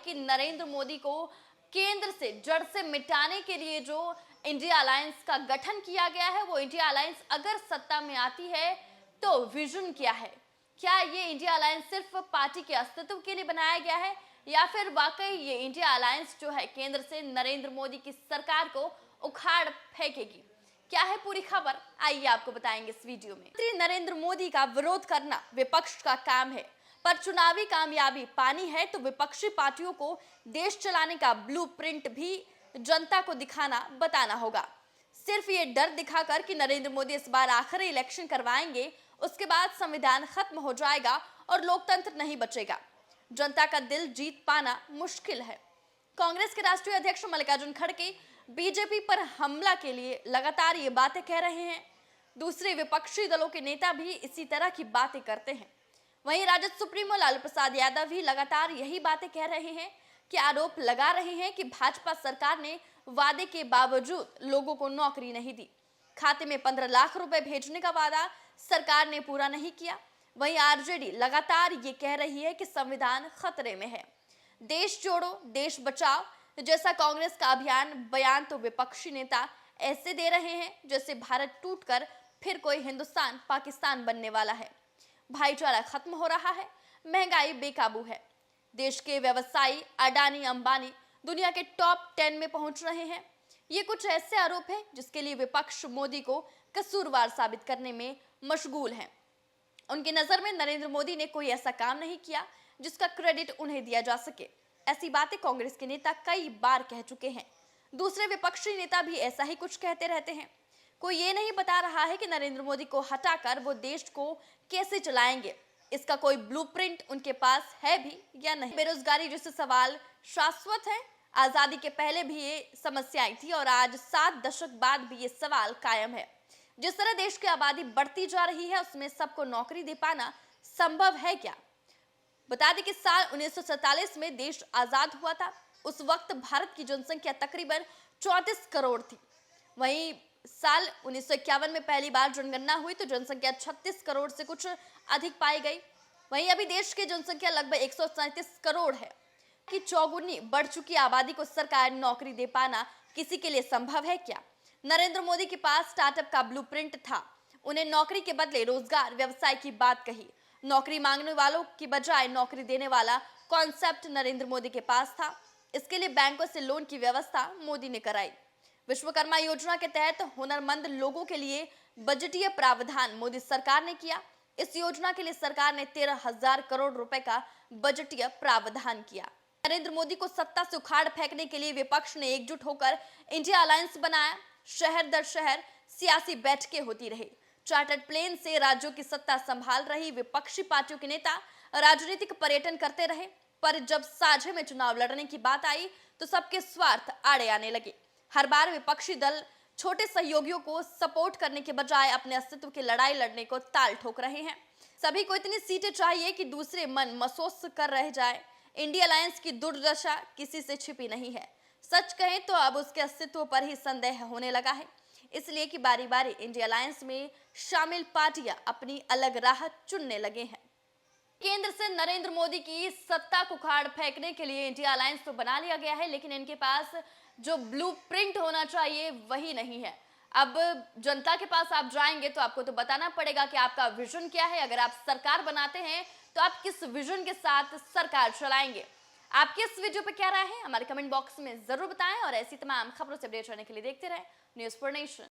कि नरेंद्र मोदी को केंद्र से जड़ से मिटाने के लिए जो इंडिया अलायंस का गठन किया गया है, वो इंडिया अलायंस अगर सत्ता में आती है तो विजन क्या है? क्या ये इंडिया अलायंस सिर्फ पार्टी के अस्तित्व के लिए बनाया गया है या फिर वाकई ये इंडिया अलायंस जो है केंद्र से नरेंद्र मोदी की सरकार को उखाड़ फेंकेगी? क्या है पूरी खबर, आइए आपको बताएंगे इस वीडियो में। श्री नरेंद्र मोदी का विरोध करना विपक्ष का काम है, पर चुनावी कामयाबी पानी है तो विपक्षी पार्टियों को देश चलाने का ब्लूप्रिंट भी जनता को दिखाना बताना होगा। सिर्फ ये डर दिखाकर कि नरेंद्र मोदी इस बार आखिरी इलेक्शन करवाएंगे, उसके बाद संविधान खत्म हो जाएगा और लोकतंत्र नहीं बचेगा, जनता का दिल जीत पाना मुश्किल है। कांग्रेस के राष्ट्रीय अध्यक्ष मल्लिकार्जुन खड़गे बीजेपी पर हमला के लिए लगातार ये बातें कह रहे हैं। दूसरे विपक्षी दलों के नेता भी इसी तरह की बातें करते हैं। वहीं राजद सुप्रीमो लालू प्रसाद यादव भी लगातार यही बातें कह रहे हैं कि आरोप लगा रहे हैं कि भाजपा सरकार ने वादे के बावजूद लोगों को नौकरी नहीं दी। खाते में 15 लाख रुपए भेजने का वादा सरकार ने पूरा नहीं किया। वहीं आरजेडी लगातार ये कह रही है कि संविधान खतरे में है। देश जोड़ो देश बचाओ जैसा कांग्रेस का बयान तो विपक्षी नेता ऐसे दे रहे हैं जैसे भारत टूटकर फिर कोई हिंदुस्तान पाकिस्तान बनने वाला है। भाईचारा खत्म हो रहा है, महंगाई बेकाबू है, देश के व्यवसायी अडानी अंबानी दुनिया के टॉप 10 में पहुंच रहे हैं। ये कुछ ऐसे आरोप हैं जिसके लिए विपक्ष मोदी को कसूरवार साबित करने में मशगूल है। उनकी नजर में नरेंद्र मोदी ने कोई ऐसा काम नहीं किया जिसका क्रेडिट उन्हें दिया जा सके। ऐसी बातें कांग्रेस के नेता कई बार कह चुके हैं। दूसरे विपक्षी नेता भी ऐसा ही कुछ कहते रहते हैं। कोई ये नहीं बता रहा है कि नरेंद्र मोदी को हटाकर वो देश को कैसे चलाएंगे। इसका कोई ब्लूप्रिंट उनके पास है भी या नहीं। बेरोजगारी जैसे सवाल शाश्वत है। आजादी के पहले भी ये समस्याएं थी और आज 7 दशक बाद भी ये सवाल कायम है। जिस तरह देश की आबादी बढ़ती जा रही है, उसमें सबको नौकरी दे पाना संभव है क्या? बता दें कि साल 1947 में देश आजाद हुआ था। उस वक्त भारत की जनसंख्या तकरीबन 34 करोड़ थी। वहीं साल 1951 में पहली बार जनगणना हुई तो जनसंख्या 36 करोड़ से कुछ अधिक पाई गई। वहीं अभी देश की जनसंख्या लगभग 137 करोड़ है कि चौगुनी बढ़ चुकी आबादी को सरकार नौकरी दे पाना किसी के लिए संभव है क्या? नरेंद्र मोदी के पास स्टार्टअप का ब्लूप्रिंट था। उन्हें नौकरी के बदले रोजगार व्यवसाय की बात कही। नौकरी मांगने वालों की बजाय नौकरी देने वाला कॉन्सेप्ट नरेंद्र मोदी के पास था। इसके लिए बैंकों से लोन की व्यवस्था मोदी ने कराई। विश्वकर्मा योजना के तहत हुनरमंद लोगों के लिए बजटीय प्रावधान मोदी सरकार ने किया। इस योजना के लिए सरकार ने 13,000 करोड़ रुपए का बजटीय प्रावधान किया। नरेंद्र मोदी को सत्ता से उखाड़ फेंकने के लिए विपक्ष ने एकजुट होकर इंडिया अलायंस बनाया। शहर दर शहर सियासी बैठकें होती रही। चार्टर्ड प्लेन से राज्यों की सत्ता संभाल रही विपक्षी पार्टियों के नेता राजनीतिक पर्यटन करते रहे, पर जब साझे में चुनाव लड़ने की बात आई तो सबके स्वार्थ आड़े आने लगे। हर बार विपक्षी दल छोटे सहयोगियों को सपोर्ट करने के बजाय अपने अस्तित्व की लड़ाई लड़ने को ताल ठोक रहे हैं। सभी को इतनी सीटें चाहिए कि दूसरे मन महसूस कर रह जाए। इंडिया अलायंस की दुर्दशा किसी से छिपी नहीं है। सच कहें तो अब उसके अस्तित्व पर ही संदेह होने लगा है, इसलिए कि बारी बारी इंडिया अलायंस में शामिल पार्टियां अपनी अलग राह चुनने लगे हैं। केंद्र से नरेंद्र मोदी की सत्ता को उखाड़ फेंकने के लिए इंडिया अलायंस तो बना लिया गया है, लेकिन इनके पास जो ब्लूप्रिंट होना चाहिए वही नहीं है। अब जनता के पास आप जाएंगे तो आपको तो बताना पड़ेगा कि आपका विजन क्या है। अगर आप सरकार बनाते हैं तो आप किस विजन के साथ सरकार चलाएंगे। आपकी इस वीडियो पे क्या राय है, हमारे कमेंट बॉक्स में जरूर बताएं और ऐसी तमाम खबरों से अपडेट रहने के लिए देखते रहें न्यूज़4नेशन।